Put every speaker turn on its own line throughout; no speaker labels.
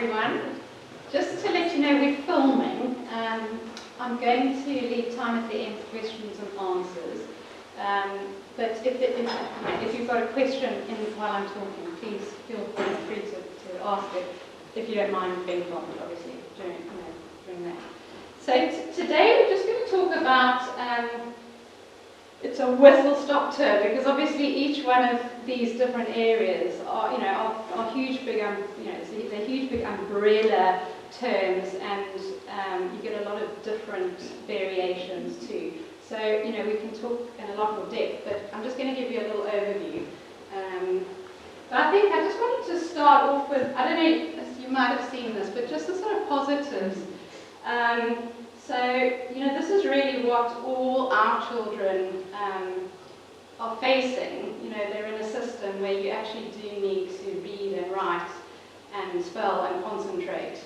everyone. Just to let you know, we're filming. I'm going to leave time at the end for questions and answers. But if you've got a question while I'm talking, please feel free to ask it, if you don't mind being filmed, obviously, during that. So today we're just going to talk about, it's a whistle-stop tour, because obviously each one of these different areas are huge, big, they're huge, big umbrella terms, and you get a lot of different variations too. So, we can talk in a lot more depth, but I'm just going to give you a little overview. But I think I just wanted to start off with, I don't know, you might have seen this, but just the sort of positives. So, this is really what all our children are facing. They're in a system where you actually do need to read and write and spell and concentrate,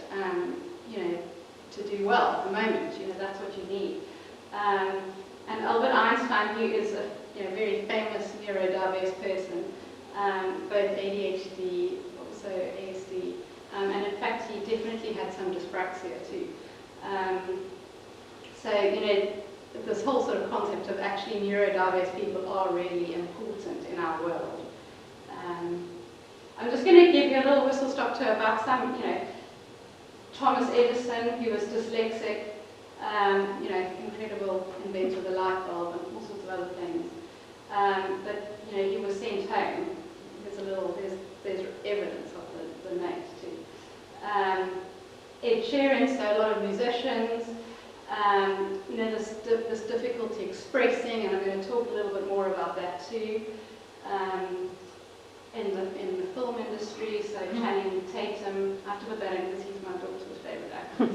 to do well at the moment. That's what you need. And Albert Einstein, who is a very famous neurodiverse person, both ADHD, also ASD, and in fact he definitely had some dyspraxia too. So, this whole sort of concept of actually neurodiverse people are really important in our world. I'm just going to give you a little whistle-stop tour about some, Thomas Edison, who was dyslexic, incredible inventor of the light bulb and all sorts of other things. But, he was sent home. There's evidence of the note too. Ed Sheeran, so a lot of musicians, this difficulty expressing, and I'm going to talk a little bit more about that too. In the film industry, so Channing Tatum, I have to put that in because he's my daughter's favourite actor.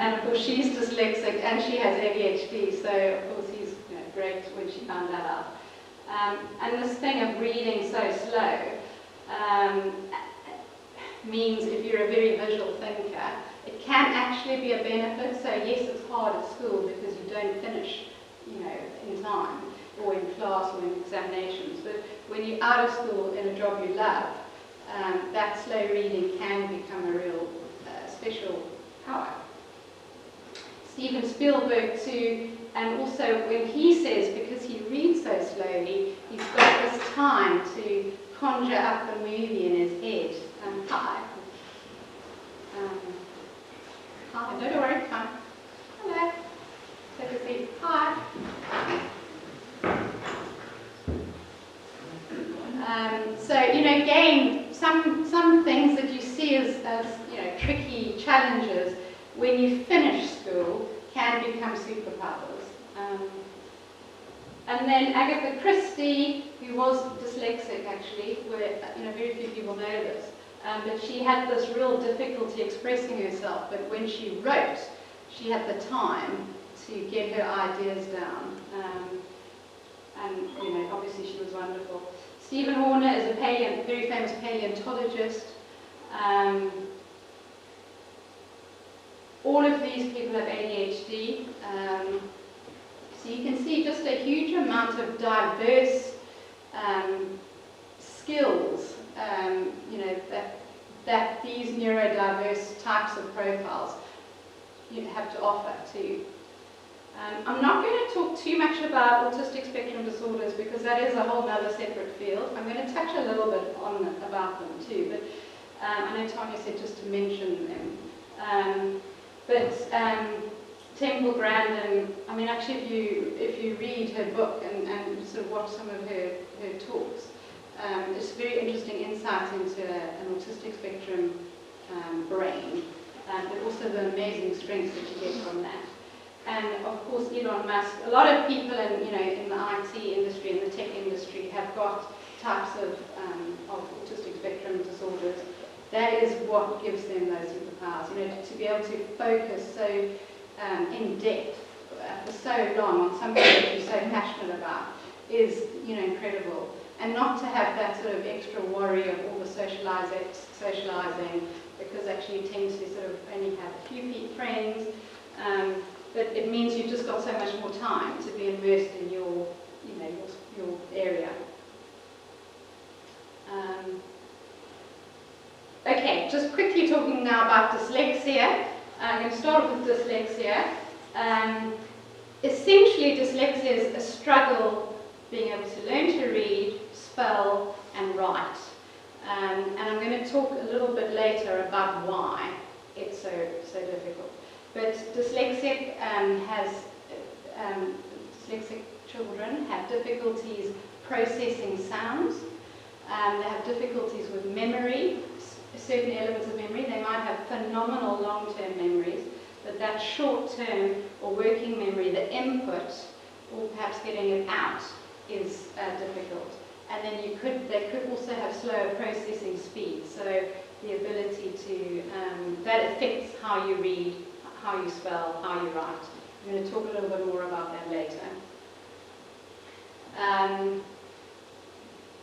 And of course she's dyslexic and she has ADHD, so of course he's great when she found that out. And this thing of reading so slow means if you're a very visual thinker, it can actually be a benefit. So yes, it's hard at school because you don't finish, in time, or in class or in examinations. But when you're out of school in a job you love, that slow reading can become a real special power. Steven Spielberg too, and also when he says, because he reads so slowly, he's got this time to conjure up a movie in his head. Hi. Hi, don't worry, come. Hello. Take a seat. Hi. So, again, some things that you see as tricky challenges when you finish school can become superpowers. And then Agatha Christie, who was dyslexic actually, where very few people know this, but she had this real difficulty expressing herself, but when she wrote, she had the time to get her ideas down. And obviously she was wonderful. Stephen Horner is a very famous paleontologist. All of these people have ADHD. So you can see just a huge amount of diverse skills, that these neurodiverse types of profiles have to offer too. I'm not going to talk too much about autistic spectrum disorders because that is a whole other separate field. I'm going to touch a little bit about them too, but I know Tanya said just to mention them. Temple Grandin, actually if you read her book and sort of watch some of her talks, it's very interesting insights into an autistic spectrum brain, but also the amazing strengths that you get from that. And of course Elon Musk, a lot of people in the IT industry and the tech industry have got types of autistic spectrum disorders. That is what gives them those superpowers, to be able to focus so in depth for so long on something that you're so passionate about is incredible. And not to have that sort of extra worry of all the socializing, because actually you tend to sort of only have a few friends. But it means you've just got so much more time to be immersed in your area. Okay, just quickly talking now about dyslexia. I'm going to start with dyslexia. Essentially, dyslexia is a struggle being able to learn to read, spell, and write. And I'm going to talk a little bit later about why it's so difficult. But dyslexic dyslexic children have difficulties processing sounds. They have difficulties with memory, certain elements of memory. They might have phenomenal long-term memories, but that short-term or working memory, the input, or perhaps getting it out, is difficult. And then they could also have slower processing speed. So the ability to, that affects how you read, how you spell, how you write. I'm going to talk a little bit more about that later.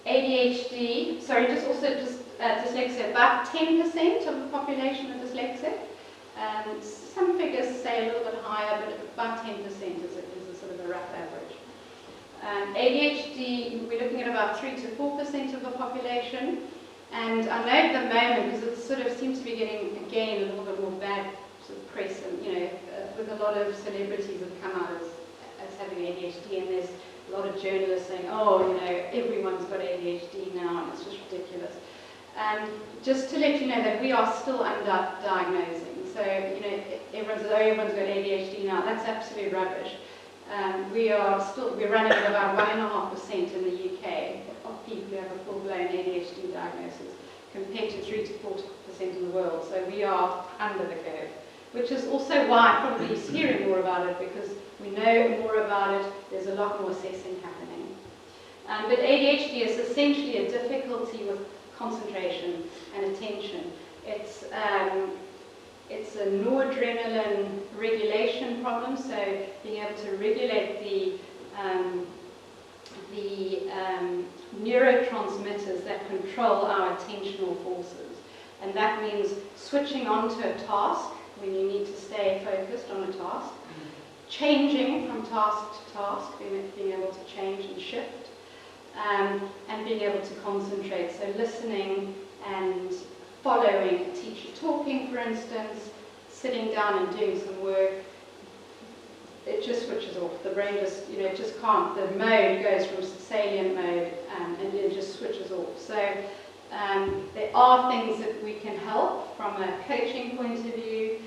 ADHD, sorry, dyslexia, about 10% of the population are dyslexic. Some figures say a little bit higher, but about 10% is a sort of a rough average. ADHD, we're looking at about 3 to 4% of the population. And I know at the moment, because it sort of seems to be getting, again, a little bit more bad sort of press, and, with a lot of celebrities have come out as having ADHD, and there's a lot of journalists saying, oh, everyone's got ADHD now, and it's just ridiculous. Just to let you know that we are still underdiagnosing. So, everyone says, oh, everyone's got ADHD now. That's absolute rubbish. We're running at about 1.5% in the UK of people who have a full-blown ADHD diagnosis, compared to 3 to 4% in the world. So we are under the curve, which is also why probably you're hearing more about it, because we know more about it. There's a lot more assessing happening. But ADHD is essentially a difficulty with concentration and attention. It's a noradrenaline regulation problem, so being able to regulate the neurotransmitters that control our attentional forces. And that means switching onto a task when you need to stay focused on a task, changing from task to task, being able to change and shift, and being able to concentrate, so listening and following a teacher talking, for instance, sitting down and doing some work. It just switches off. The brain just, it just can't. The mode goes from salient mode and it just switches off. So there are things that we can help from a coaching point of view,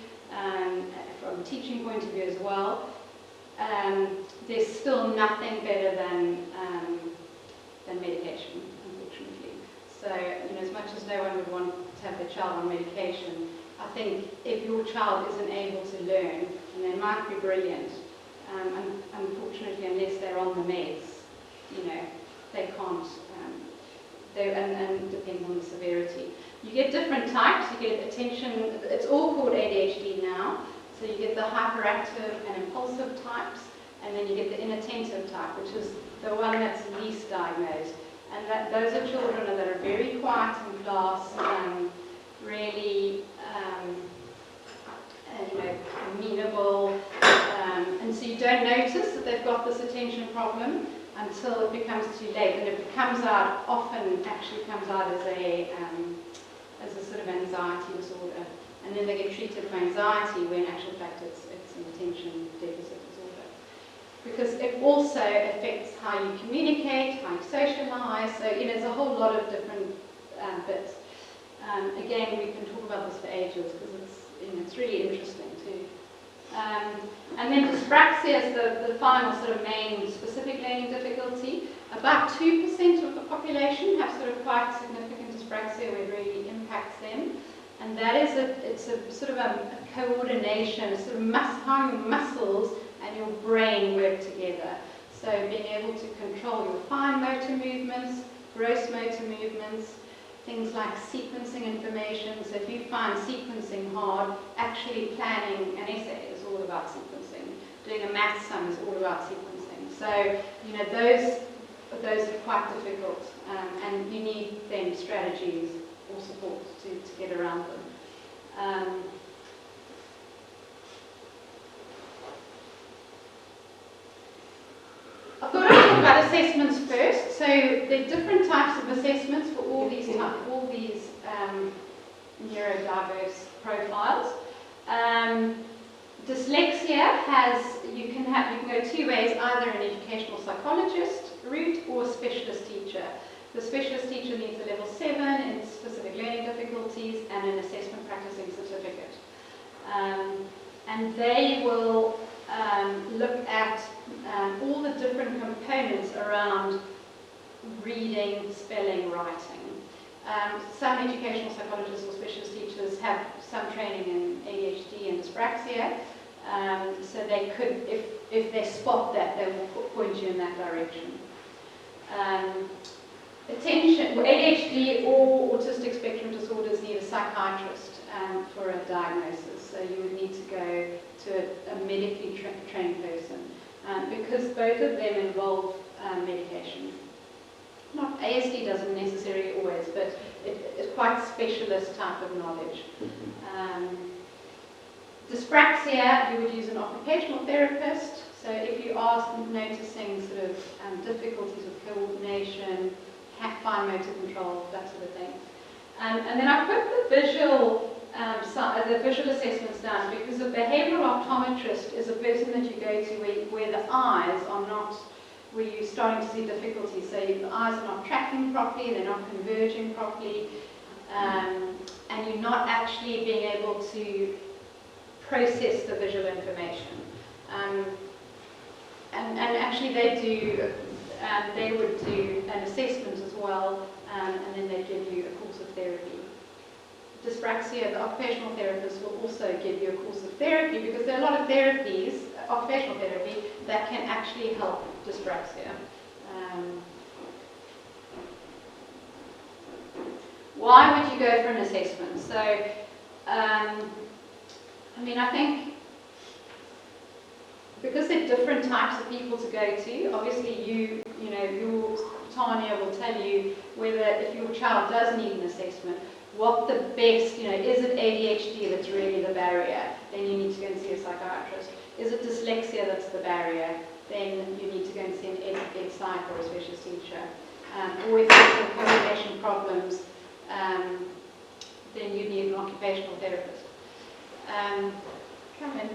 from a teaching point of view as well. There's still nothing better than medication, unfortunately. So, as much as no one would want to have their child on medication, I think if your child isn't able to learn, and they might be brilliant, unfortunately, unless they're on the meds, they can't, and depends on the severity. You get different types. You get attention, it's all called ADHD now. So you get the hyperactive and impulsive types, and then you get the inattentive type, which is the one that's least diagnosed. And those are children that are very quiet in class, really amenable, and so you don't notice that they've got this attention problem until it becomes too late, and it comes out, often actually comes out as a sort of anxiety disorder, and then they get treated for anxiety when in actual fact it's an attention deficit disorder. Because it also affects how you communicate, how you socialize, so there's a whole lot of different bits. Again, we can talk about this for ages because it's really interesting too. And then dyspraxia is the final sort of main specific learning difficulty. About 2% of the population have sort of quite significant dyspraxia where it really impacts them. And that is it's a sort of a coordination, a sort of how your muscles and your brain work together. So being able to control your fine motor movements, gross motor movements, things like sequencing information. So if you find sequencing hard, actually planning an essay is all about sequencing. Doing a math sum is all about sequencing. So, those are quite difficult, and you need then strategies or support to get around them. I've got to talk about assessments first. So there are different types of assessments for all these neurodiverse profiles. Dyslexia you can go two ways, either an educational psychologist route or a specialist teacher. The specialist teacher needs a level 7 in specific learning difficulties and an assessment practicing certificate. And they will look at all the different components around reading, spelling, writing. Some educational psychologists or specialist teachers have some training in ADHD and dyspraxia, so they could, if they spot that, they will point you in that direction. ADHD or autistic spectrum disorders need a psychiatrist for a diagnosis, so you would need to go to a medically trained person, because both of them involve medication. Not ASD doesn't necessarily always, but it's quite specialist type of knowledge. Dyspraxia, you would use an occupational therapist. So if you are noticing sort of difficulties with coordination, fine motor control, that sort of thing. And then I put the visual assessments down because a behavioural optometrist is a person that you go to where the eyes are not, where you're starting to see difficulties. So the eyes are not tracking properly, they're not converging properly, and you're not actually being able to process the visual information. And actually they would do an assessment as well, and then they give you a course of therapy. Dyspraxia, the occupational therapist will also give you a course of therapy because there are a lot of therapies, occupational therapy, that can actually help dyspraxia. Why would you go for an assessment? So, I mean, I think because there are different types of people to go to, obviously you know, your Tanya will tell you whether, if your child does need an assessment, what the best, is it ADHD that's really the barrier? Then you need to go and see a psychiatrist. Is it dyslexia that's the barrier? Then you need to go and see an ed psych or a specialist teacher. Or if there's coordination problems, then you need an occupational therapist. Come in.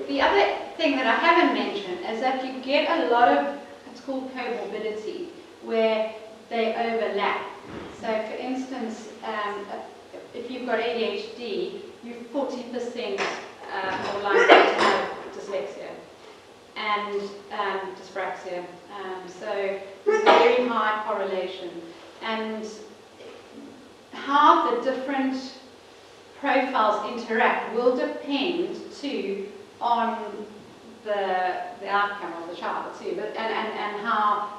The other thing that I haven't mentioned is that you get a lot of, it's called comorbidity, where they overlap. So for instance, if you've got ADHD, you're 40% more likely to have dyslexia and dyspraxia. So there's a very high correlation. And how the different profiles interact will depend too on the outcome of the child too, but and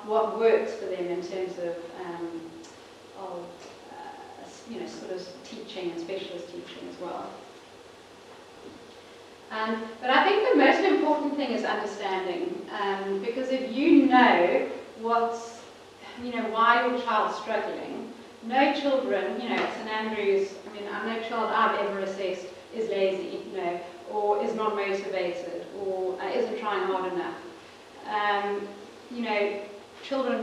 what works for them in terms of sort of teaching and specialist teaching as well. But I think the most important thing is understanding, because if you know why your child's struggling. No children, at St Andrews, no child I've ever assessed is lazy, or is not motivated, or isn't trying hard enough. Children,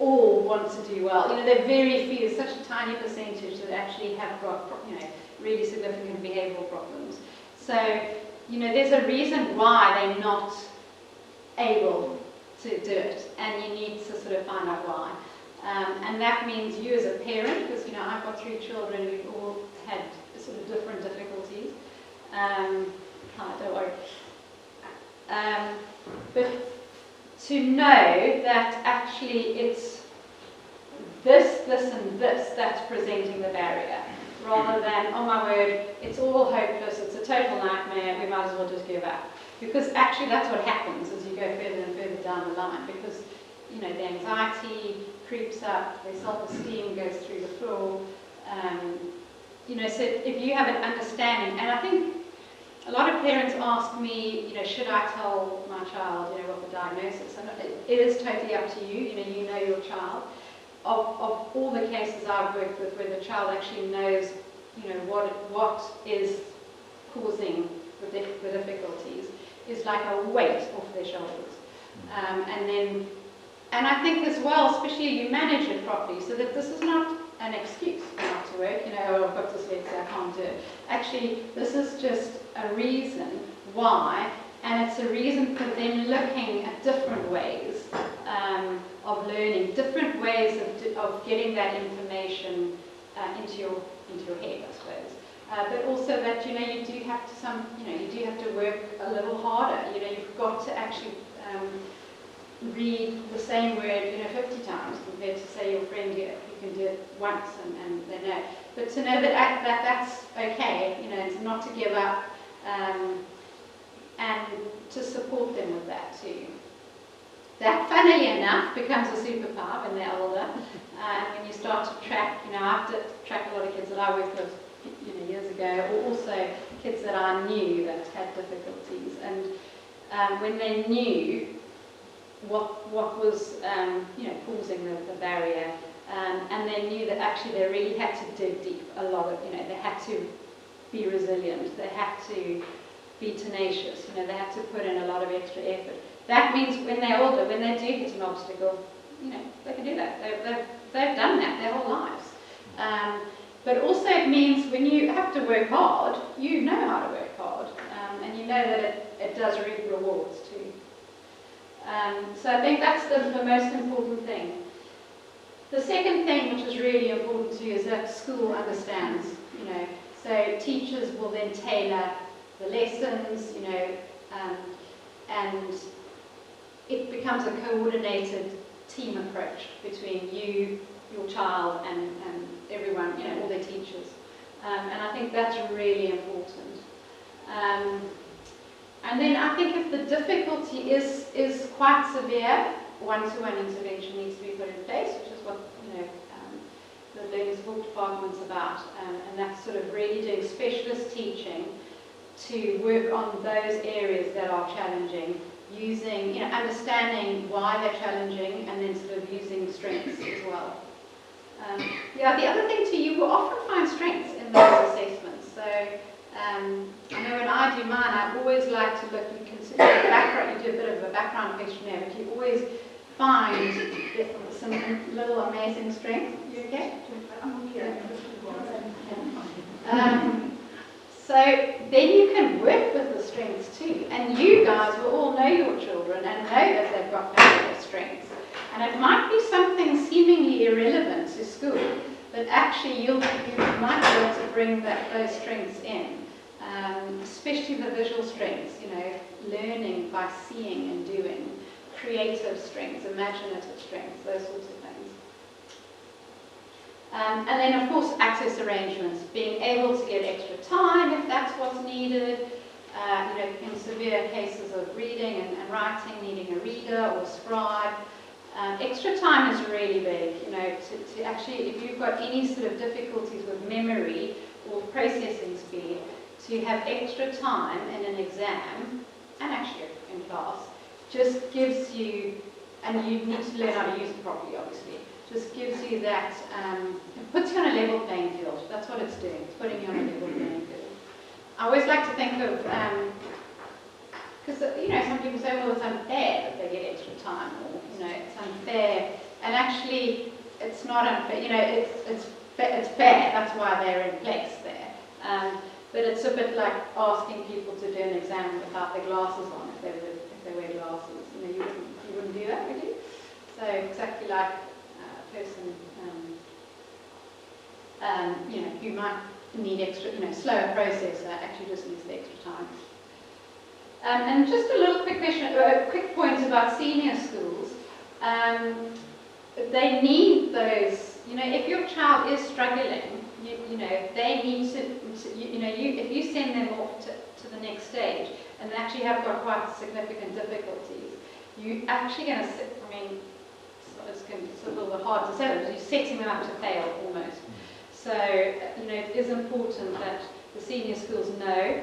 all want to do well. There are very few, such a tiny percentage that actually have got, really significant behavioural problems. So, there's a reason why they're not able to do it, and you need to sort of find out why. And that means you as a parent, because I've got 3 children who've all had sort of different difficulties. Don't worry. But to know that actually it's this, and this that's presenting the barrier, rather than, oh my word, it's all hopeless, it's a total nightmare, we might as well just give up. Because actually that's what happens as you go further and further down the line, because the anxiety creeps up, their self-esteem goes through the floor. So if you have an understanding, and I think a lot of parents ask me, should I tell my child, what the diagnosis? And it is totally up to you. You know your child. Of all the cases I've worked with where the child actually knows, what is causing the difficulties, is like a weight off their shoulders. And I think as well, especially you manage it properly, so that this is not an excuse not to work, oh, I've got dyslexia, I can't do it. Actually, this is just a reason why, and it's a reason for them looking at different ways of learning, different ways of getting that information into your head, I suppose. But also that, you do have to work a little harder. You've got to actually read the same word, 50 times compared to, say, your friend, you can do it once and they know. But to know that that's okay, to not to give up, and to support them with that too. That, funnily enough, becomes a superpower when they're older. And when you start to track, I have to track a lot of kids that I worked with, years ago, or also kids that I knew that had difficulties. And when they knew what was, causing the barrier, and they knew that actually they really had to dig deep a lot of, they had to be resilient, they had to be tenacious, they had to put in a lot of extra effort. That means when they're older, when they do hit an obstacle, they can do that. They've done that their whole lives. But also it means when you have to work hard, you know how to work hard, and you know that it does reap rewards too. So I think that's the most important thing. The second thing, which is really important too, is that school understands, so teachers will then tailor the lessons, and it becomes a coordinated team approach between you, your child, and everyone, all their teachers. And I think that's really important. And then I think if the difficulty is quite severe, one-to-one intervention needs to be put in place, which is what the Learning Support Department's about, and that's sort of really doing specialist teaching to work on those areas that are challenging, using, understanding why they're challenging, and then sort of using strengths as well. The other thing too, you will often find strengths in those assessments. So I know when I do mine, I always like to look, you consider the background, you do a bit of a background questionnaire, but you always find some little amazing strengths. You okay? So then you can work with the strengths too, and you guys will all know your children and know that they've got particular strengths. And it might be something seemingly irrelevant to school, but actually you might be able to bring those strengths in, especially the visual strengths, learning by seeing and doing, creative strengths, imaginative strengths, those sorts of things. And then, of course, access arrangements, being able to get extra time if that's what's needed, in severe cases of reading and writing, needing a reader or a scribe. Extra time is really big, to actually, if you've got any sort of difficulties with memory or processing speed, to have extra time in an exam, and actually in class, just gives you, and you need to learn how to use it properly, obviously, just gives you that, it puts you on a level playing field. That's what it's doing, it's putting you on a level playing field. I always like to think of, because, some people say, well, it's unfair that they get extra time, or, it's unfair. And actually, it's not unfair, it's fair, that's why they're in place there. But it's a bit like asking people to do an exam without their glasses on, if they wear glasses. You wouldn't do that, would you? So exactly like a person, who might need extra, slower processor, actually just needs the extra time. And just a little quick point about senior schools. They need those, if your child is struggling, they need to if you send them off to the next stage and they actually have got quite significant difficulties, you're actually going to sit, it's a little bit hard to say, but you're setting them up to fail almost. So, it is important that the senior schools know,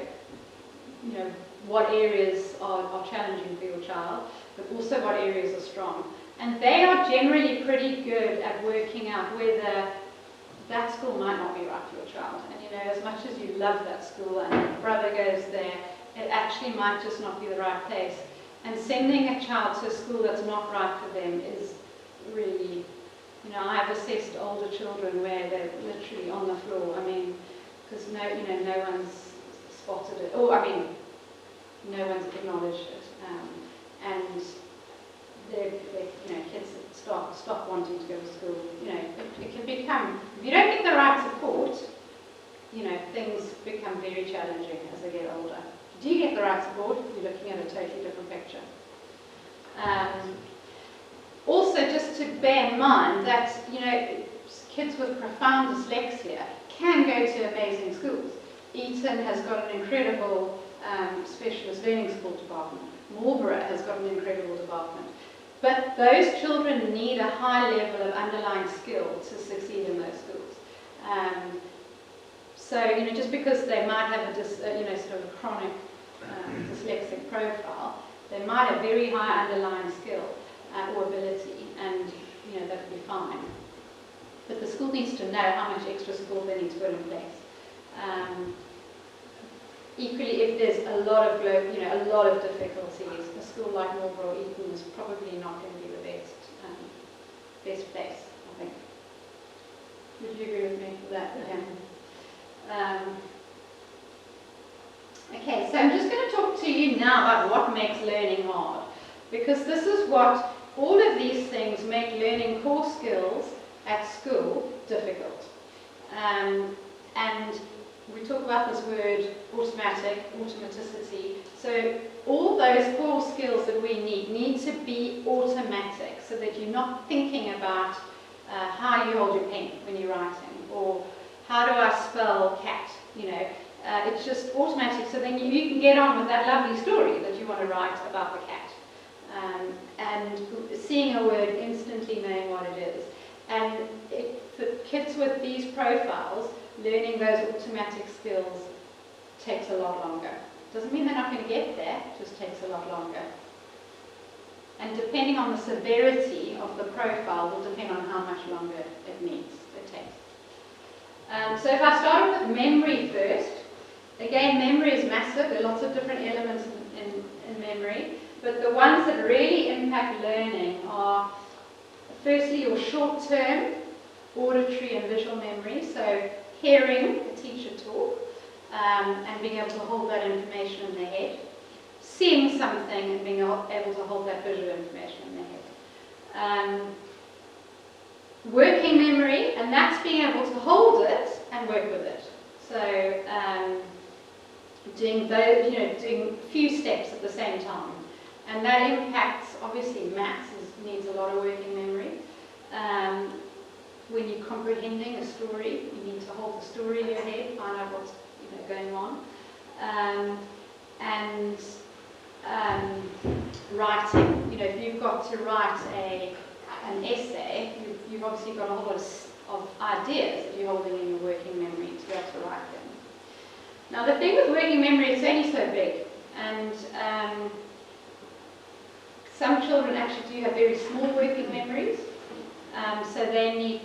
what areas are challenging for your child, but also what areas are strong. And they are generally pretty good at working out whether that school might not be right for your child. And as much as you love that school and your brother goes there, it actually might just not be the right place. And sending a child to a school that's not right for them is really You know, I've assessed older children where they're literally on the floor. I mean, because no one's spotted it. Oh, I mean, no one's acknowledged it. And kids stop wanting to go to school. You know, it can become, if you don't get the right support, you know, things become very challenging as they get older. Do you get the right support? You're looking at a totally different picture. Also, just to bear in mind that, you know, kids with profound dyslexia can go to amazing schools. Eton has got an incredible specialist learning support department. Marlborough has got an incredible department. But those children need a high level of underlying skill to succeed in those schools. So, you know, just because they might have a sort of a chronic dyslexic profile, they might have very high underlying skill or ability, and, you know, that would be fine. But the school needs to know how much extra support they need to put in place. Equally, if there's a lot of difficulties, a school like Marlborough or Eton is probably not going to be the best place, I think. Would you agree with me for that? Yeah. Okay, so I'm just going to talk to you now about what makes learning hard, because this is what all of these things make learning core skills at school difficult. And we talk about this word automaticity. So all those core skills that we need to be automatic, so that you're not thinking about how you hold your pen when you're writing, or how do I spell cat, you know. It's just automatic, so then you can get on with that lovely story that you want to write about the cat. And seeing a word, instantly knowing what it is. And for kids with these profiles, learning those automatic skills takes a lot longer. Doesn't mean they're not going to get there, it just takes a lot longer. And depending on the severity of the profile will depend on how much longer it takes. So if I start with memory first, again, memory is massive. There are lots of different elements in memory, but the ones that really impact learning are, firstly, your short-term auditory and visual memory, so hearing a teacher talk and being able to hold that information in their head, seeing something and being able to hold that visual information in their head. Working memory, and that's being able to hold it and work with it. So doing doing a few steps at the same time, and that impacts, obviously, maths needs a lot of working memory. When you're comprehending a story, you need to hold the story in your head, find out what's going on, and writing. You know, if you've got to write an essay, you've obviously got a whole lot of ideas that you're holding in your working memory to be able to write them. Now, the thing with working memory, it's only so big, and some children actually do have very small working memories, so they need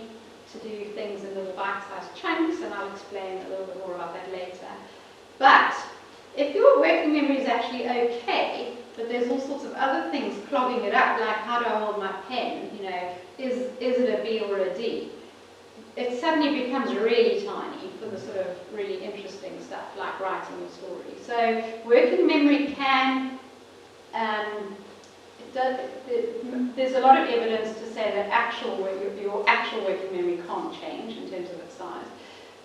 to do things in little bite-sized chunks, and I'll explain a little bit more about that later. But if your working memory is actually okay, but there's all sorts of other things clogging it up, like how do I hold my pen, you know, is it a B or a D? It suddenly becomes really tiny for the sort of really interesting stuff, like writing a story. So working memory can, there's a lot of evidence to say that your actual working memory can't change in terms of its size.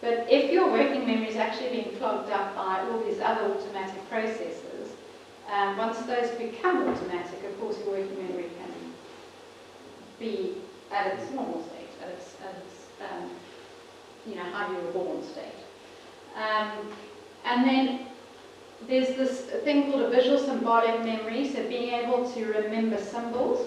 But if your working memory is actually being clogged up by all these other automatic processes, once those become automatic, of course your working memory can be at its normal state, at its how you were born state. And then there's this thing called a visual symbolic memory, so being able to remember symbols,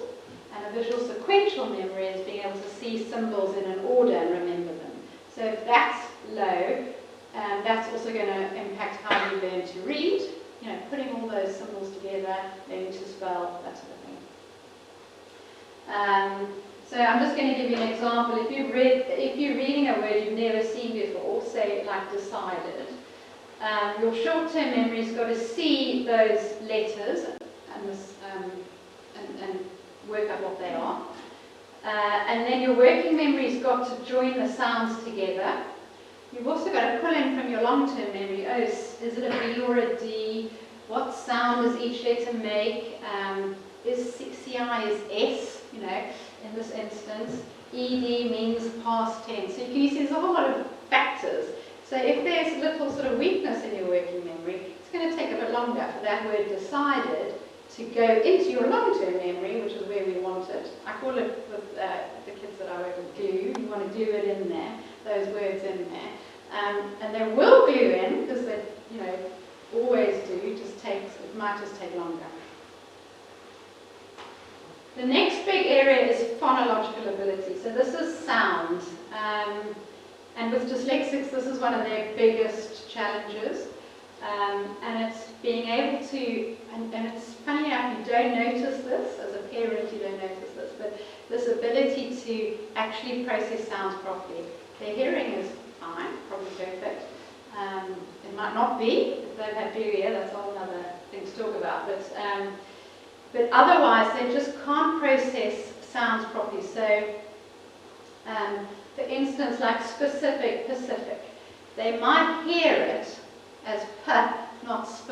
and a visual sequential memory is being able to see symbols in an order and remember them. So if that's low, that's also going to impact how you learn to read, you know, putting all those symbols together, learning to spell, that sort of thing. So I'm just going to give you an example. If you're reading a word you've never seen before, say like decided, your short-term memory's got to see those letters and work out what they are. And then your working memory's got to join the sounds together. You've also got to pull in from your long-term memory, oh, is it a B or a D? What sound does each letter make? Is CI is S, you know, in this instance. ED means past tense. So you see there's a whole lot of factors. So if there's little sort of weakness in your working memory, it's going to take a bit longer for that word decided to go into your long-term memory, which is where we want it. I call it, with the kids that I work with, glue. You want to glue it in there, those words in there. And they will glue in, because they, you know, always do, it might just take longer. The next big area is phonological ability. So this is sound. And with dyslexics, this is one of their biggest challenges. And it's being able to, and it's funny enough, you don't notice this, as a parent you don't notice this, but this ability to actually process sounds properly. Their hearing is fine, probably perfect. It might not be, if they've had barrier, that's a whole other thing to talk about. But otherwise, they just can't process sounds properly. So, for instance, like specific, Pacific, they might hear it as p, not sp.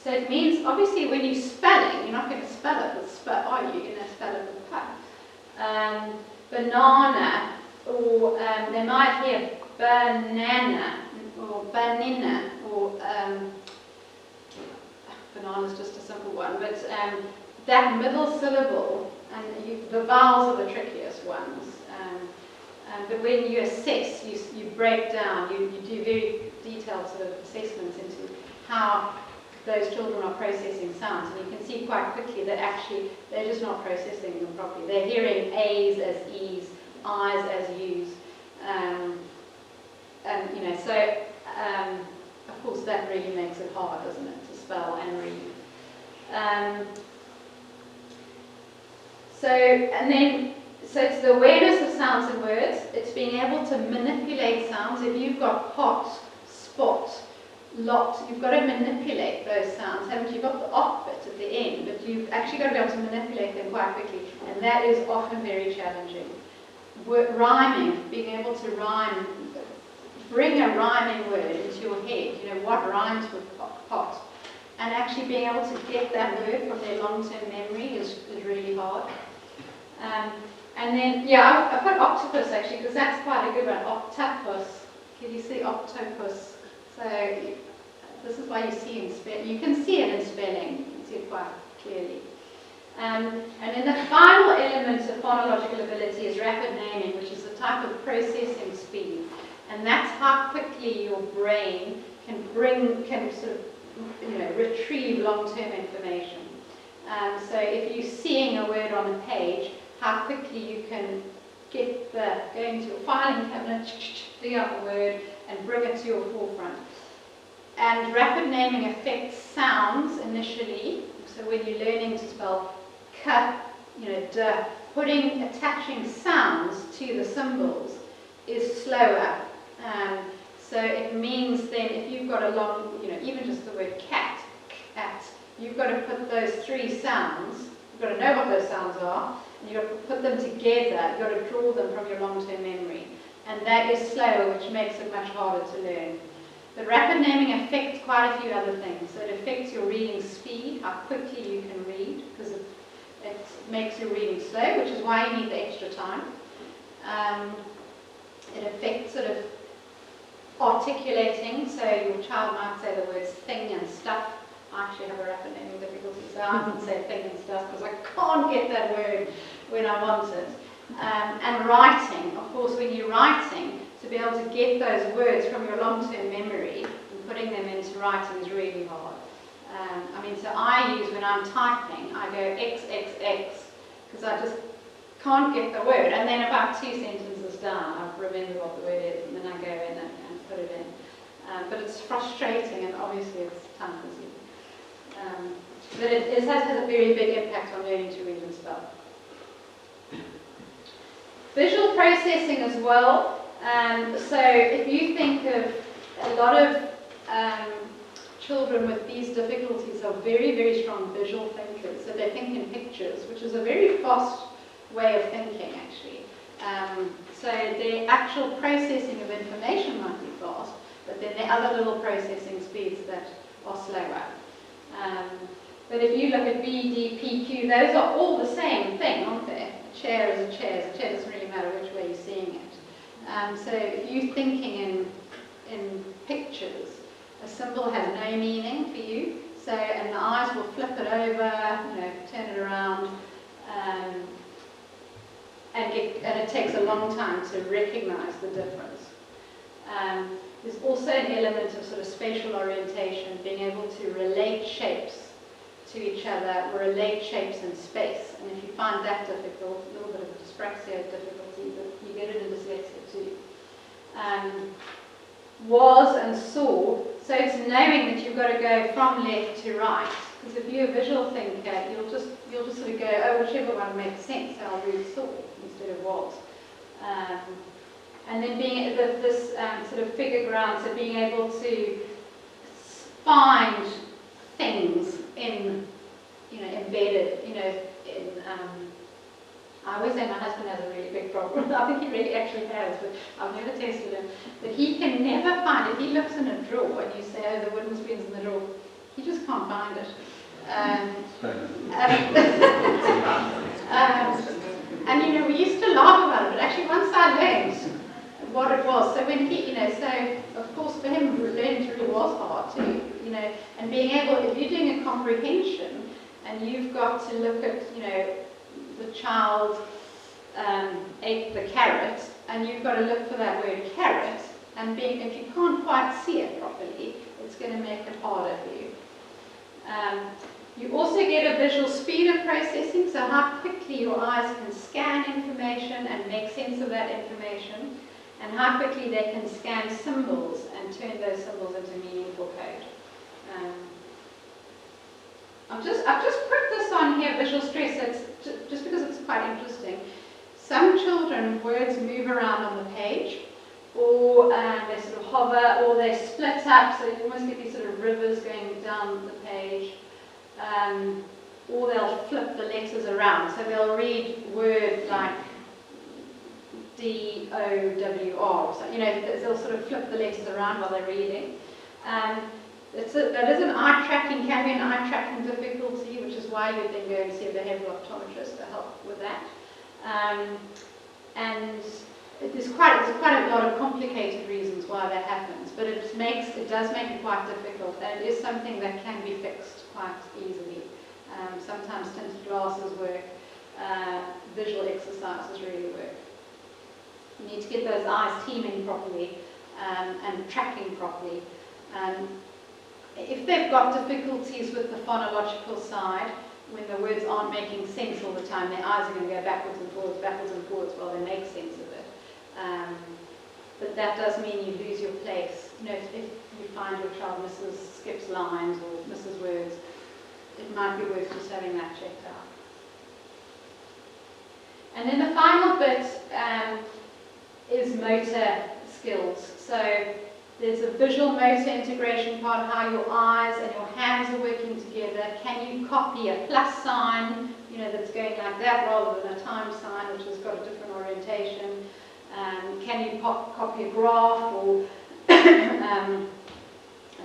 So it means, obviously, when you're spelling, you're not going to spell it with sp, are you? You're going to spell it with p. Banana, or they might hear banana, or banana, or banana is just a simple one, but that middle syllable, and the vowels are the trickiest ones. But when you assess, you break down, you do very detailed sort of assessments into how those children are processing sounds, and you can see quite quickly that actually they're just not processing them properly. They're hearing A's as E's, I's as U's, and you know, so of course that really makes it hard, doesn't it, to spell and read. So it's the awareness of sounds and words. It's being able to manipulate sounds. If you've got pot, spot, lot, you've got to manipulate those sounds, haven't you? You've got the off bit at the end, but you've actually got to be able to manipulate them quite quickly, and that is often very challenging. Rhyming, being able to rhyme, bring a rhyming word into your head, you know, what rhymes with pot, and actually being able to get that word from their long-term memory is really hard. And then, yeah, I've put octopus actually, because that's quite a good one. Octopus. Can you see octopus? So this is why you see in spelling. You can see it in spelling. You can see it quite clearly. And then the final element of phonological ability is rapid naming, which is a type of processing speed. And that's how quickly your brain can sort of, you know, retrieve long-term information. So if you're seeing a word on a page, how quickly you can go into your filing cabinet, dig out the word, and bring it to your forefront. And rapid naming affects sounds initially. So when you're learning to spell k, you know, d, attaching sounds to the symbols is slower. So it means then if you've got a long, you know, even just the word cat, cat, you've got to put those three sounds, you've got to know what those sounds are, and you've got to put them together, you've got to draw them from your long-term memory. And that is slower, which makes it much harder to learn. But rapid naming affects quite a few other things. So it affects your reading speed, how quickly you can read, because it makes your reading slow, which is why you need the extra time. It affects sort of articulating, so your child might say the words thing and stuff. I actually have a rapid naming difficulty, so I can say thing and stuff because I can't get that word when I want it. And writing, of course, when you're writing, to be able to get those words from your long-term memory and putting them into writing is really hard. I mean, so I use, when I'm typing, I go XXX, because I just can't get the word. And then about 2 sentences down, I've remembered what the word is, and then I go in and put it in. But it's frustrating, and obviously it's time-consuming. But it has a very big impact on learning to read and spell. Visual processing as well. So if you think of a lot of children with these difficulties are very, very strong visual thinkers. So they think in pictures, which is a very fast way of thinking, actually. So the actual processing of information might be fast, but then there are other little processing speeds that are slower. But if you look at B, D, P, Q, those are all the same thing, aren't they? A chair is a chair. A chair doesn't really matter which way you're seeing it. So if you're thinking in pictures, a symbol has no meaning for you. So, and the eyes will flip it over, turn it around, and it takes a long time to recognize the difference. There's also an element of sort of spatial orientation, being able to relate shapes to each other, or relate shapes in space. And if you find that difficult, a little bit of dyspraxia difficulty, but you get it in dyslexia too. Was and saw, so it's knowing that you've got to go from left to right. Because if you're a visual thinker, you'll just sort of go, oh, whichever one makes sense, so I'll read saw instead of was. And then being this sort of figure ground, so being able to find things in, embedded, in. I always say my husband has a really big problem. I think he really actually has, but I've never tested him. But he can never find, if he looks in a drawer and you say, oh, the wooden spoon's in the drawer, he just can't find it. And we used to laugh about it, but actually once I learned what it was, so when he, so of course for him learning to read was hard too, and being able, if you're doing a comprehension and you've got to look at, the child ate the carrot, and you've got to look for that word carrot, and if you can't quite see it properly, it's going to make it harder for you. You also get a visual speed of processing, so how quickly your eyes can scan information and make sense of that information, and how quickly they can scan symbols and turn those symbols into meaningful code. I've just put this on here, visual stress, just because it's quite interesting. Some children, words move around on the page, or they sort of hover, or they split up, so you almost get these sort of rivers going down the page, or they'll flip the letters around. So they'll read words like D-O-W-R, so, they'll sort of flip the letters around while they're reading. That is an eye tracking, can be an eye tracking difficulty, which is why you'd then go and see a behavioural optometrist to help with that. And there's quite a lot of complicated reasons why that happens, but it does make it quite difficult, and it is something that can be fixed quite easily. Sometimes tinted glasses work, visual exercises really work. You need to get those eyes teaming properly and tracking properly. If they've got difficulties with the phonological side, when the words aren't making sense all the time, their eyes are going to go backwards and forwards while they make sense of it. But that does mean you lose your place. If you find your child skips lines or misses words, it might be worth just having that checked out. And then the final bit is motor skills. So there's a visual motor integration part, how your eyes and your hands are working together. Can you copy a plus sign, that's going like that rather than a times sign, which has got a different orientation? Can you copy a graph or a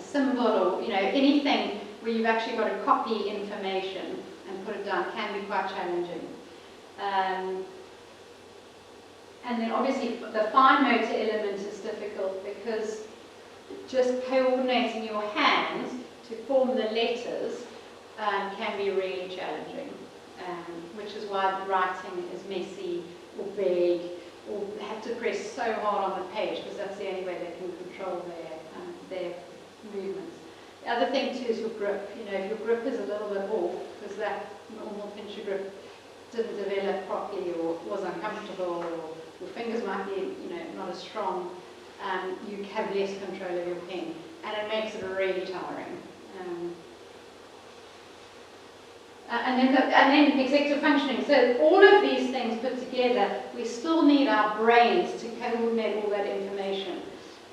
symbol, or anything where you've actually got to copy information and put it down can be quite challenging. And then obviously the fine motor element is difficult because just coordinating your hands to form the letters can be really challenging, which is why writing is messy or vague, or have to press so hard on the page because that's the only way they can control their movements. The other thing too is your grip. If your grip is a little bit off because that normal pincher grip didn't develop properly or was uncomfortable, or your fingers might be not as strong, you have less control of your pen, and it makes it really tiring. And then executive functioning. So all of these things put together, we still need our brains to coordinate all that information.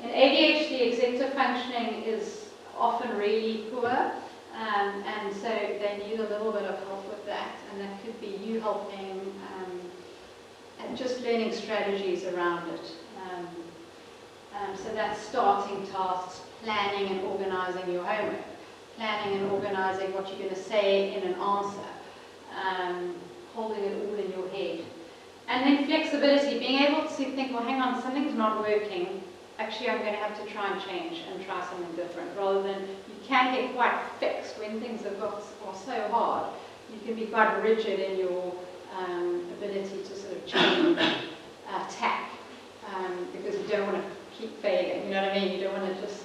In ADHD, executive functioning is often really poor, and so they need a little bit of help with that, and that could be you helping just learning strategies around it. So that's starting tasks, planning and organising your homework, planning and organising what you're going to say in an answer, holding it all in your head. And then flexibility, being able to think, well, hang on, something's not working. Actually, I'm going to have to try and change and try something different, rather than you can get quite fixed when things are so hard. You can be quite rigid in your ability to sort of change tack, because you don't want to keep failing, you know what I mean? You don't want to just,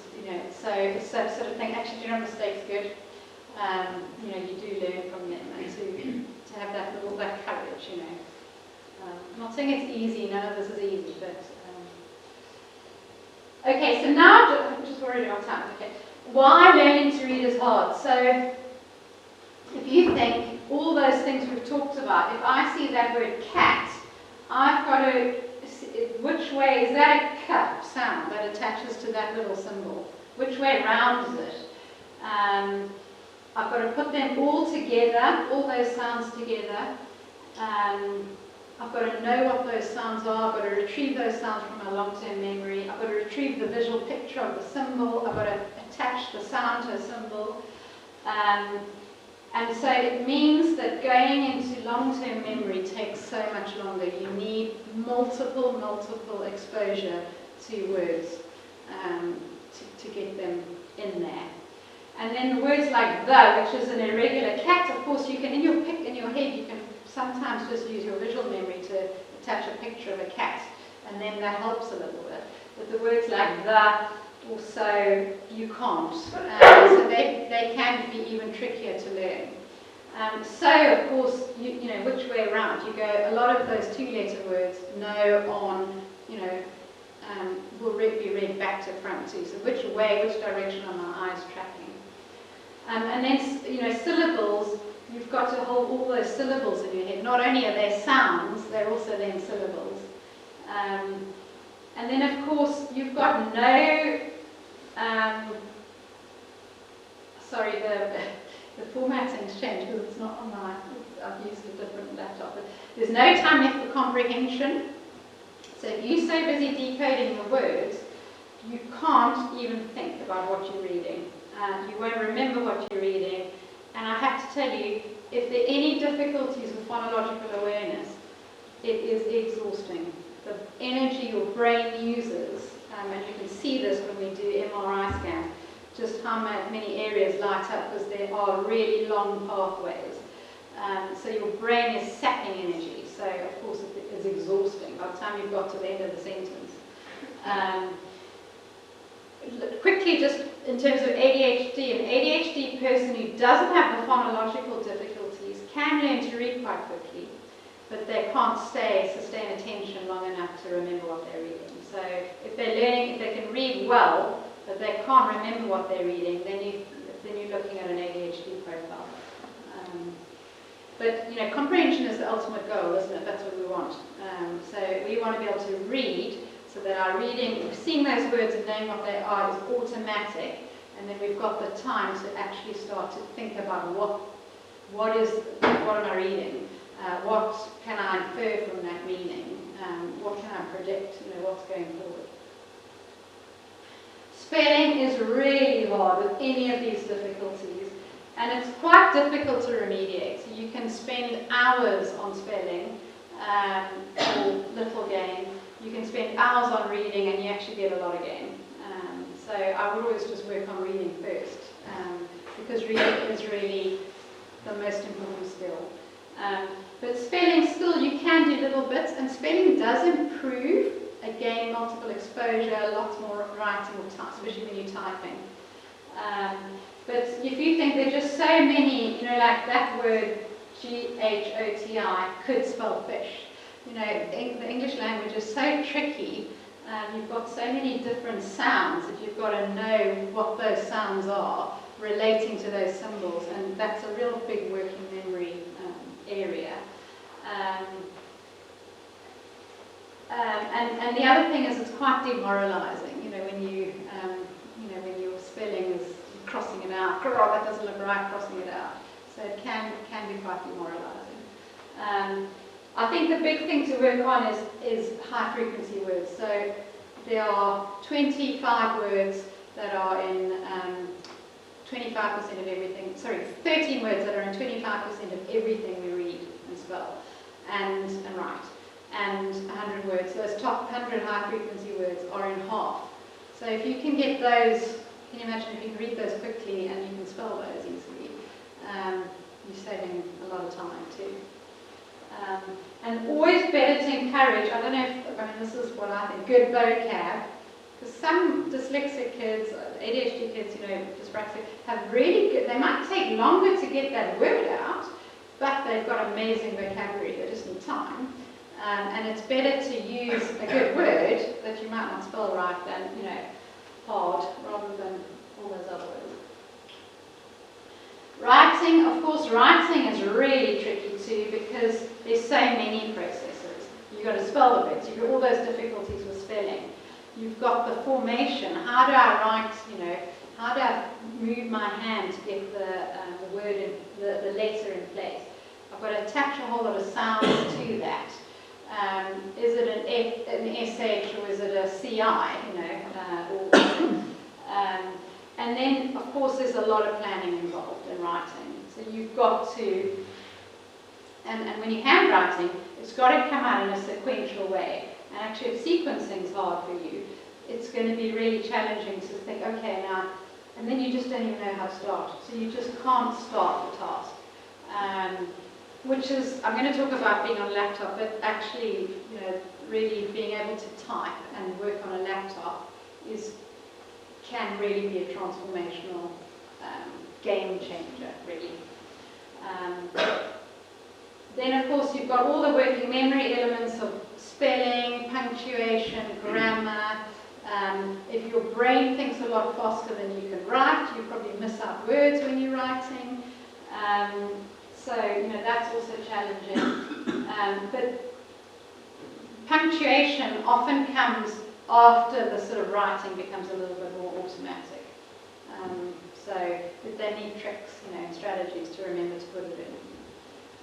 so it's that sort of thing. Actually, mistakes good. You do learn from them, and to have that courage, I'm not saying it's easy, none of this is easy, but okay, so now, I'm just worried about time, okay. Why learning to read is hard? So, if you think all those things we've talked about, if I see that word cat, I've got to, which way, is that a cup sound that attaches to that little symbol? Which way round is it? I've got to put them all together, all those sounds together. I've got to know what those sounds are. I've got to retrieve those sounds from my long-term memory. I've got to retrieve the visual picture of the symbol. I've got to attach the sound to a symbol. And so it means that going into long-term memory takes so much longer. You need multiple exposure to words to get them in there. And then words like the, which is an irregular cat, of course, you can, in your head, you can sometimes just use your visual memory to attach a picture of a cat, and then that helps a little bit. But the words like the, also, you can't. So they can be even trickier to learn. So, of course, which way around? You go, a lot of those two-letter words, no, on, will be read back to front too. So which direction are my eyes tracking? And then, syllables, you've got to hold all those syllables in your head. Not only are they sounds, they're also then syllables. And then, of course, you've got no, sorry, the formatting's changed because it's not on my, I've used a different laptop. But there's no time left for comprehension. So if you're so busy decoding the words, you can't even think about what you're reading. You won't remember what you're reading. And I have to tell you, if there are any difficulties with phonological awareness, it is exhausting. The energy your brain uses, and you can see this when we do MRI scans, just how many areas light up, because there are really long pathways. So your brain is sapping energy, so of course it is exhausting by the time you've got to the end of the sentence. Quickly, just in terms of ADHD, an ADHD person who doesn't have the phonological difficulties can learn to read quite quickly, but they can't sustain attention long enough to remember what they're reading. So if they're learning, if they can read well, but they can't remember what they're reading, then you're looking at an ADHD profile. But comprehension is the ultimate goal, isn't it? That's what we want. So we want to be able to read, so that our reading, seeing those words and knowing what they are, is automatic, and then we've got the time to actually start to think about what am I reading? What can I infer from that meaning? What can I predict? What's going forward? Spelling is really hard with any of these difficulties, and it's quite difficult to remediate. So you can spend hours on spelling or little gain. You can spend hours on reading, and you actually get a lot of gain. So I would always just work on reading first, because reading is really the most important skill. But spelling, still, you can do little bits, and spelling does improve. Again, multiple exposure, lots more writing, especially when you're typing. But if you think there are just so many, like that word, G-H-O-T-I, could spell fish. The English language is so tricky. You've got so many different sounds that you've got to know what those sounds are relating to those symbols, and that's a real big working memory area. And the other thing is, it's quite demoralising. When your spelling is crossing it out. Oh, that doesn't look right, crossing it out. So it can be quite demoralising. I think the big thing to work on is high frequency words. So there are 25 words that are in 25% of everything, sorry, 13 words that are in 25% of everything we read and spell and write. And 100 words, so those top 100 high frequency words are in half. So if you can get those, can you imagine if you can read those quickly and you can spell those easily, you're saving a lot of time too. And always better to encourage, I don't know if, I mean this is what I think, good vocab, because some dyslexic kids, ADHD kids, you know, dyspraxic, have really good, they might take longer to get that word out, but they've got amazing vocabulary, they just need time. And it's better to use a good word that you might not spell right than, you know, hard, rather than all those other words. Writing, of course, writing is really tricky too because there's so many processes. You've got to spell the words, you've got all those difficulties with spelling. You've got the formation, how do I write, you know, how do I move my hand to get the word, in, the letter in place. I've got to attach a whole lot of sounds to that. Is it an SH or is it a CI, you know, and then, of course, there's a lot of planning involved in writing. So you've got to, and when you're handwriting, it's got to come out in a sequential way. And actually, if sequencing is hard for you, it's going to be really challenging to think, okay, now, and then you just don't even know how to start. So you just can't start the task. Which is, I'm going to talk about being on a laptop, but actually, you know, really being able to type and work on a laptop can really be a transformational game changer, really. Then, of course, you've got all the working memory elements of spelling, punctuation, grammar. If your brain thinks a lot faster than you can write, you probably miss out words when you're writing. So, you know, that's also challenging. But punctuation often comes after the sort of writing becomes a little bit more automatic. But they need tricks, you know, and strategies to remember to put it in.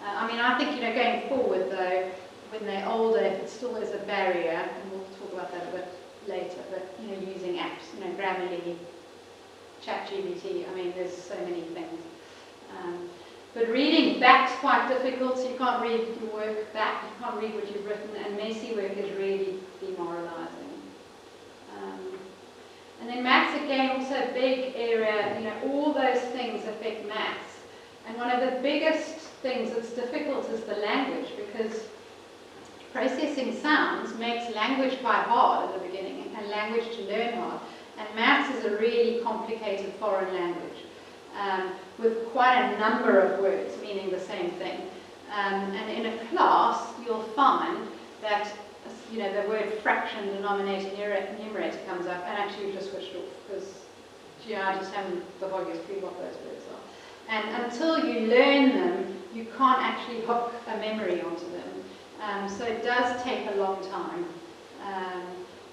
I mean, I think, you know, going forward, though, when they're older, if it still is a barrier, and we'll talk about that a bit later, but, you know, using apps, you know, Grammarly, ChatGPT, I mean, there's so many things. But reading back's quite difficult, so you can't read your work back, you can't read what you've written, and messy work is really demoralizing. And then maths, again, also a big area, you know, all those things affect maths. And one of the biggest things that's difficult is the language, because processing sounds makes language quite hard at the beginning, and language to learn hard. And maths is a really complicated foreign language. With quite a number of words meaning the same thing. And in a class, you'll find that, you know, the word fraction, denominator, numerator comes up, and actually you've just switched off, because, you know, I just haven't the obvious clue what those words are. And until you learn them, you can't actually hook a memory onto them. So it does take a long time.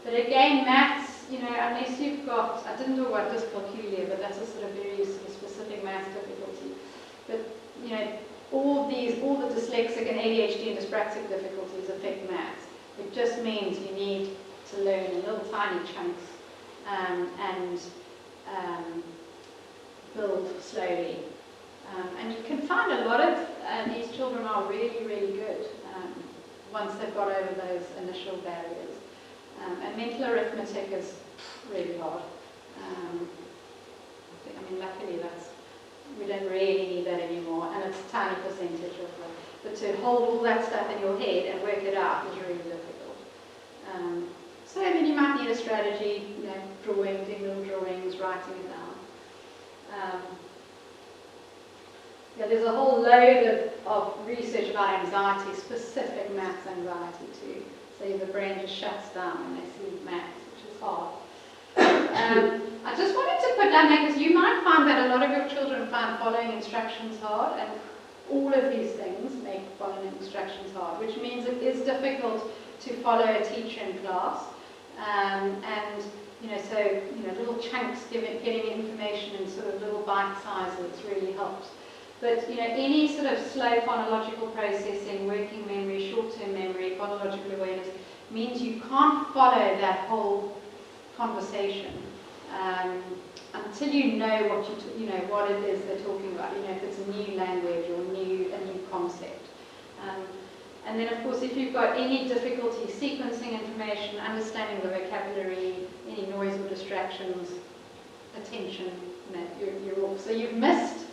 But again, maths, you know, unless you've got, I didn't talk about dyscalculia, but that's a sort of very sort of specific maths difficulty. But, you know, all the dyslexic and ADHD and dyspraxic difficulties affect maths. It just means you need to learn in little tiny chunks and build slowly. And you can find a lot of these children are really, really good once they've got over those initial barriers. And mental arithmetic is really hard. I mean, luckily we don't really need that anymore, and it's a tiny percentage of it. But to hold all that stuff in your head and work it out is really difficult. So then you might need a strategy, you know, drawing, doing little drawings, writing it down. Yeah, there's a whole load of research about anxiety, specific maths anxiety too. So the brain just shuts down when they see maths, which is hard. I just wanted to put down there, because you might find that a lot of your children find following instructions hard, and all of these things make following instructions hard, which means it is difficult to follow a teacher in class. And, you know, so, you know, little chunks, getting information in sort of little bite sizes really helps. But any sort of slow phonological processing, working memory, short-term memory, phonological awareness means you can't follow that whole conversation until you know what it is they're talking about. If it's a new language or a new concept. And then, of course, if you've got any difficulty sequencing information, understanding the vocabulary, any noise or distractions, attention, you're off. So you've missed,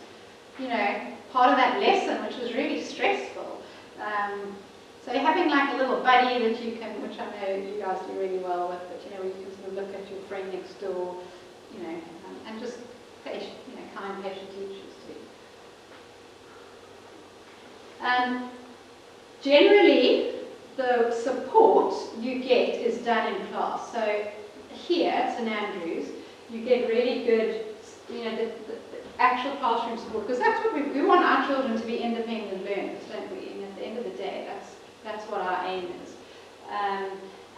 part of that lesson, which was really stressful. So having like a little buddy that you can, which I know you guys do really well with, but where you can sort of look at your friend next door, and just patient, kind, patient teachers too. Generally, the support you get is done in class. So here at St Andrews, you get really good, the actual classroom support, because that's what we want our children to be independent learners, don't we? And at the end of the day, that's what our aim is.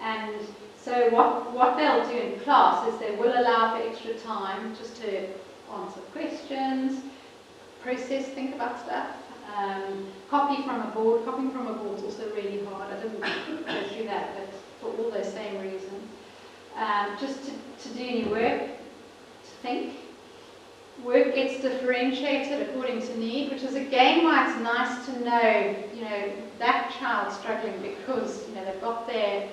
And so what they'll do in class is they will allow for extra time just to answer questions, process, think about stuff. Copy from a board. Copying from a board is also really hard. I didn't go through that, but for all those same reasons. Just to do any work, to think. Work gets differentiated according to need, which is again why it's nice to know, that child's struggling because, they've got their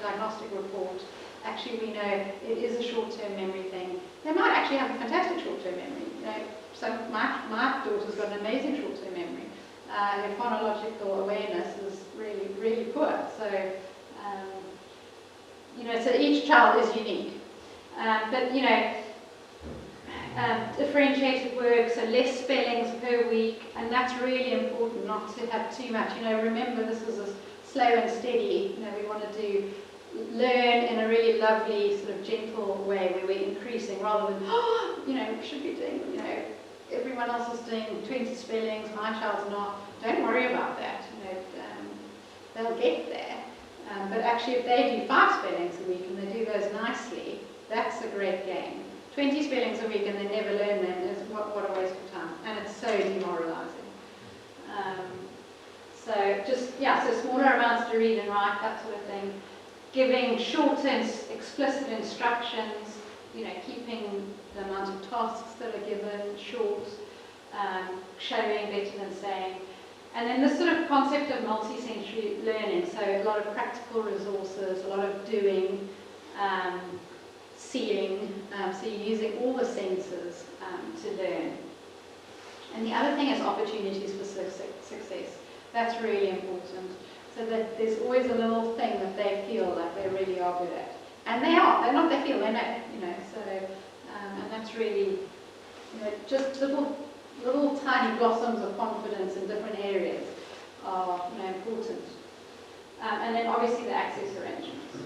diagnostic report. Actually, we know it is a short-term memory thing. They might actually have a fantastic short-term memory. So my daughter's got an amazing short-term memory. Her phonological awareness is really, really poor. So, so each child is unique. But, differentiated work, so less spellings per week, and that's really important not to have too much. Remember this is a slow and steady. We want to learn in a really lovely, sort of gentle way where we're increasing rather than, we should be doing, everyone else is doing 20 spellings, my child's not. Don't worry about that. They'll get there. But actually, if they do 5 spellings a week and they do those nicely, that's a great game. 20 spellings a week and they never learn them is what a waste of time. And it's so demoralizing. So smaller amounts to read and write, that sort of thing. Giving short and explicit instructions, keeping the amount of tasks that are given short, showing better than saying. And then this sort of concept of multi-sensory learning, so a lot of practical resources, a lot of doing, seeing, so you're using all the senses to learn. And the other thing is opportunities for success. That's really important. So that there's always a little thing that they feel like they really are good at. And they are, they're not, they feel, they know, so, and that's really, just little tiny blossoms of confidence in different areas are important. And then obviously the access arrangements.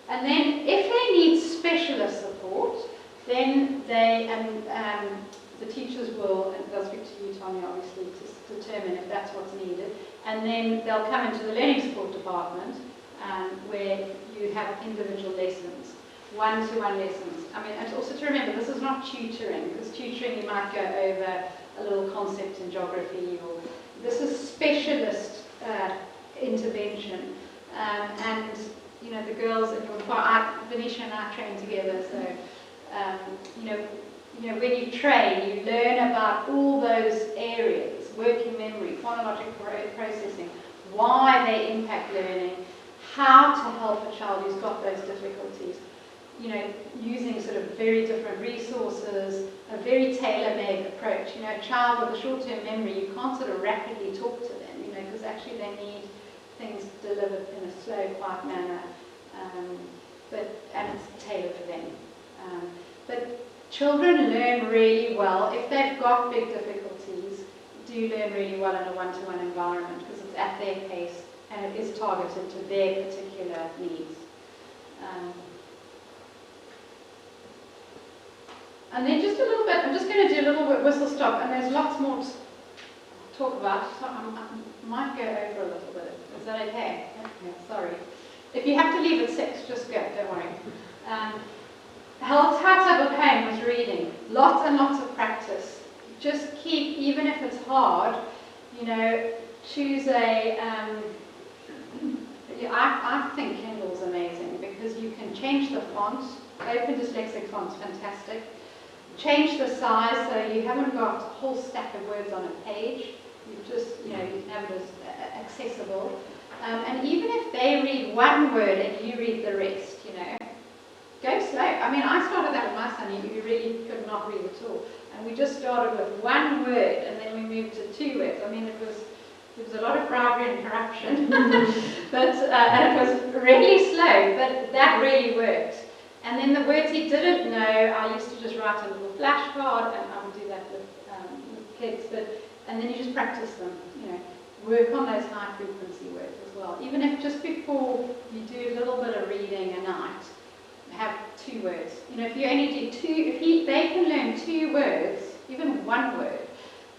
And then if they need specialist support, then they, the teachers will, and they'll speak to you, Tanya, obviously, to determine if that's what's needed. And then they'll come into the learning support department where you have individual lessons, one-to-one lessons. And also to remember, this is not tutoring, because tutoring you might go over a little concept in geography, or this is specialist intervention. And the girls at your Venetia and I train together, so when you train, you learn about all those areas, working memory, phonological processing, why they impact learning, how to help a child who's got those difficulties, using sort of very different resources, a very tailor-made approach. A child with a short-term memory, you can't sort of rapidly talk to them, because actually they need things delivered in a slow, quiet manner, and it's tailored for them. But children learn really well, if they've got big difficulties, do learn really well in a one-to-one environment, because it's at their pace and it is targeted to their particular needs. And then just a little bit, I'm just going to do a little bit whistle stop, and there's lots more to talk about, so I might go over a little bit. Is that okay? Okay, sorry. If you have to leave at 6, just go, don't worry. Held tight up at home with reading. Lots and lots of practice. Just hard, you know, choose a, I think Kindle's amazing because you can change the font. Open dyslexic font's fantastic. Change the size so you haven't got a whole stack of words on a page. You just, you know, you can have it as accessible. And even if they read one word and you read the rest, you know, go slow. I mean, I started that with my son. He really could not read at all. And we just started with one word and then we moved to 2 words. I mean, it was a lot of bribery and corruption, but and it was really slow, but that really worked. And then the words he didn't know, I used to just write a little flashcard, and I would do that with kids, and then you just practice them, you know, work on those high frequency words as well. Even if just before you do a little bit of reading a night, have 2 words. You know, if you only do 2, if they can learn 2 words, even 1 word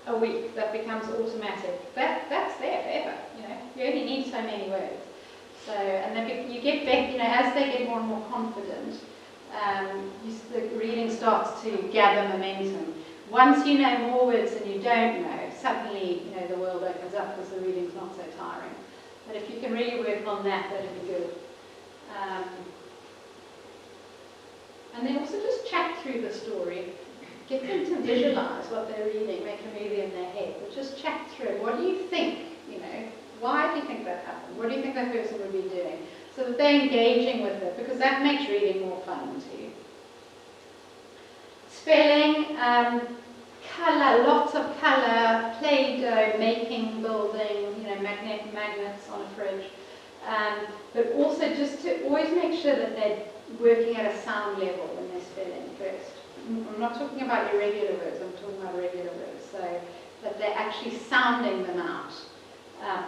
a week, that becomes automatic. That's there forever, you know. You only need so many words. So, and then you get back, you know, as they get more and more confident, the reading starts to gather momentum. Once you know more words than you don't know, suddenly, you know, the world opens up because the reading's not so tiring. But if you can really work on that, that'd be good. And then also just chat through the story. Get them to visualize what they're reading, make a movie in their head, but just chat through it. What do you think, you know? Why do you think that happened? What do you think that person would be doing? So that they're engaging with it, because that makes reading more fun too. Spelling, colour, lots of colour, Play-Doh, making, building, you know, magnets on a fridge. But also just to always make sure that they're working at a sound level when they're spelling first. I'm not talking about irregular words, I'm talking about regular words, so that they're actually sounding them out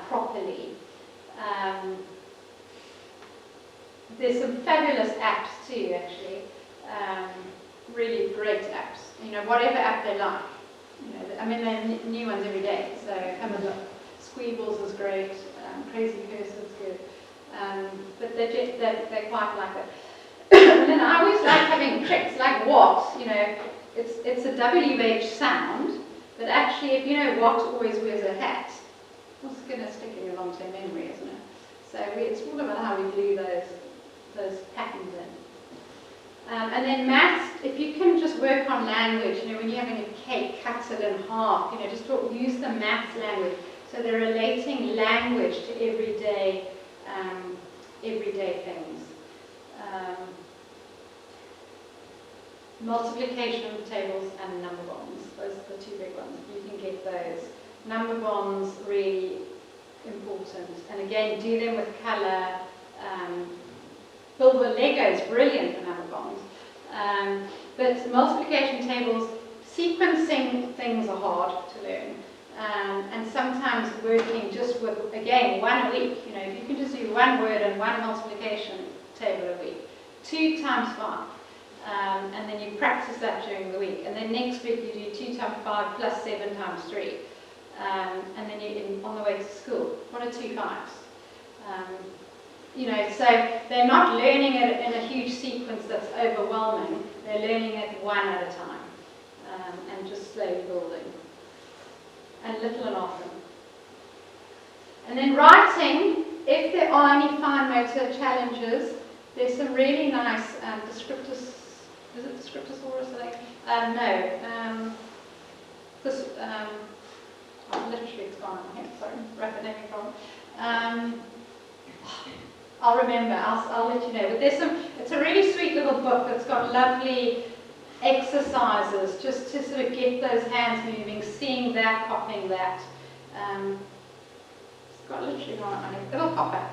properly. There's some fabulous apps too, actually, really great apps. You know, whatever app they like. You know, I mean, there are new ones every day, so have a look. Squeebles is great, Crazy Curse is good, but they quite like it. And then I always like having tricks like what, you know, it's a WH sound, but actually if you know what always wears a hat, it's going to stick in your long-term memory, isn't it? So it's all about how we glue those patterns in. And then maths, if you can just work on language, you know, when you're having a cake, cut it in half, you know, just use the maths language. So they're relating language to everyday things. Multiplication tables and number bonds, those are the 2 big ones. You can get those. Number bonds, really important. And again, do them with colour. Build with Legos, brilliant for number bonds. But multiplication tables, sequencing things are hard to learn. And sometimes working just with, again, 1 a week. You know, if you can just do 1 word and 1 multiplication table a week, 2 times 5. And then you practice that during the week. And then next week you do 2 times 5 plus 7 times 3. And then you're on the way to school. What are 2 5s? You know, so they're not learning it in a huge sequence that's overwhelming. They're learning it 1 at a time. And just slowly building. And little and often. And then writing, if there are any fine motor challenges, there's some really nice descriptors. Is it descriptosaurus? No. Literally it's gone on here. Sorry, rapid problem. I'll remember. I'll let you know. But there's some. It's a really sweet little book that's got lovely exercises just to sort of get those hands moving, seeing that, copying that. It's got literally gone on here. It'll pop out.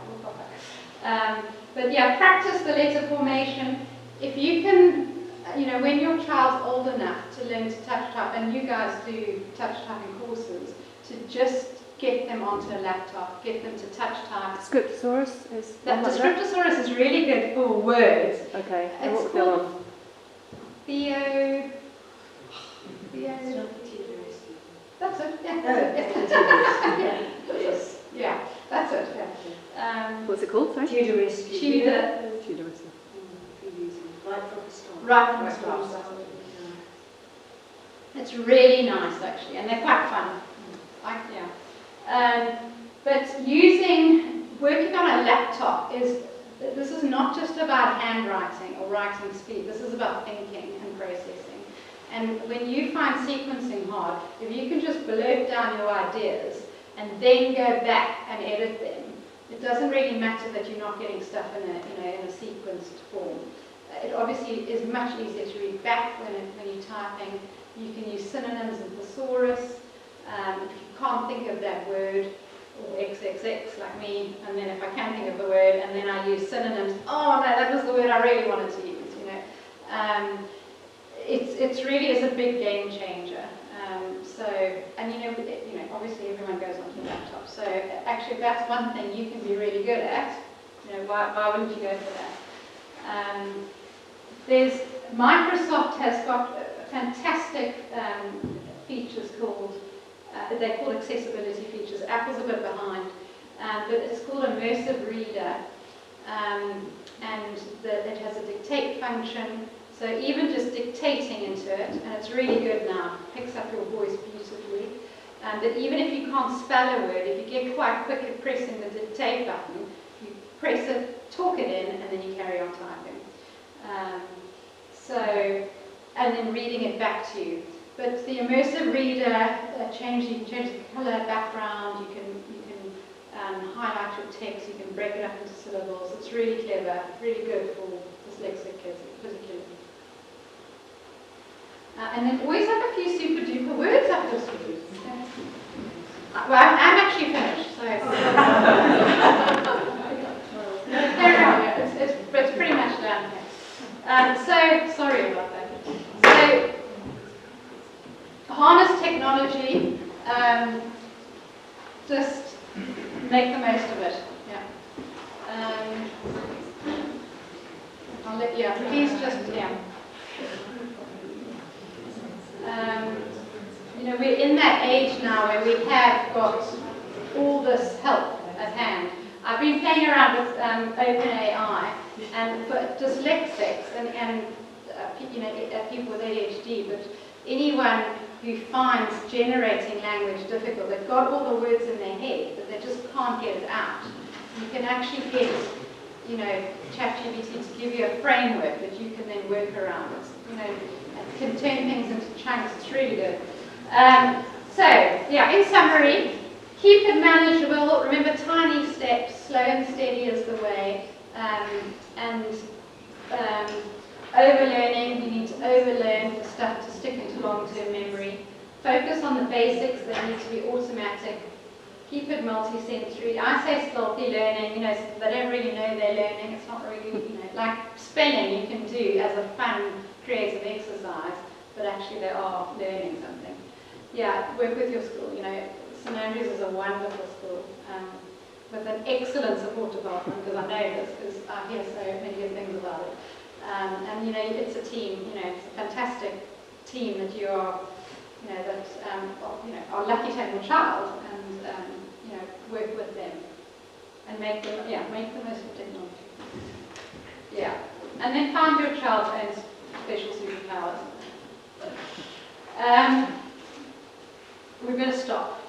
But yeah, practice the letter formation. If you can, you know, when your child's old enough to learn to touch type, and you guys do touch typing courses, to just get them onto a laptop, get them to touch type.
Scriptosaurus is
that. The Scriptosaurus is really good for words.
Okay.
It's
what's the other one?
Theo. That's it. Yeah. Yes. Yeah. That's it. Yeah.
What's it called? Sorry.
Tudor. Right from the start. It's really nice actually, and they're quite fun. But working on a laptop this is not just about handwriting or writing speed. This is about thinking and processing. And when you find sequencing hard, if you can just blurt down your ideas and then go back and edit them, it doesn't really matter that you're not getting stuff in a sequenced form. It obviously is much easier to read back when you're typing. You can use synonyms and thesaurus. If you can't think of that word, or XXX like me, and then if I can think of the word, and then I use synonyms, oh no, that was the word I really wanted to use, It really is a big game changer. Obviously everyone goes onto a laptop, so actually that's one thing you can be really good at. Why wouldn't you go for that? Microsoft has got fantastic features called, they're called accessibility features. Apple's a bit behind, but it's called Immersive Reader, and it has a dictate function. So even just dictating into it, and it's really good now, picks up your voice beautifully. But even if you can't spell a word, if you get quite quick at pressing the dictate button, you press it, talk it in, and then you carry on typing. And then reading it back to you. But the immersive reader, you can change the color, background, you can highlight your text, you can break it up into syllables. It's really clever, really good for dyslexic kids particularly. And then always have a few super duper words up this week. Well, I'm actually finished, so. It's pretty much done here. Sorry about that. So, harness technology, just make the most of it. Please just, we're in that age now where we have got all this help at hand. I've been playing around with OpenAI, and for dyslexics and people with ADHD, but anyone who finds generating language difficult, they've got all the words in their head, but they just can't get it out. You can actually get, ChatGPT to give you a framework that you can then work around. It can turn things into chunks. It's really good. In summary, keep it manageable. Remember, tiny steps, slow and steady is the way. Overlearning, you need to overlearn the stuff to stick into long-term memory. Focus on the basics that need to be automatic. Keep it multi-sensory. I say stealthy learning, so they don't really know they're learning. It's not really, like spelling you can do as a fun, creative exercise, but actually they are learning something. Work with your school. St Andrews is a wonderful school with an excellent support department, because I know this, because I hear so many good things about it. It's a team. It's a fantastic team that you are, are lucky to have your child, and work with them and make the most of technology. And then find your child's own special superpowers. We're going to stop.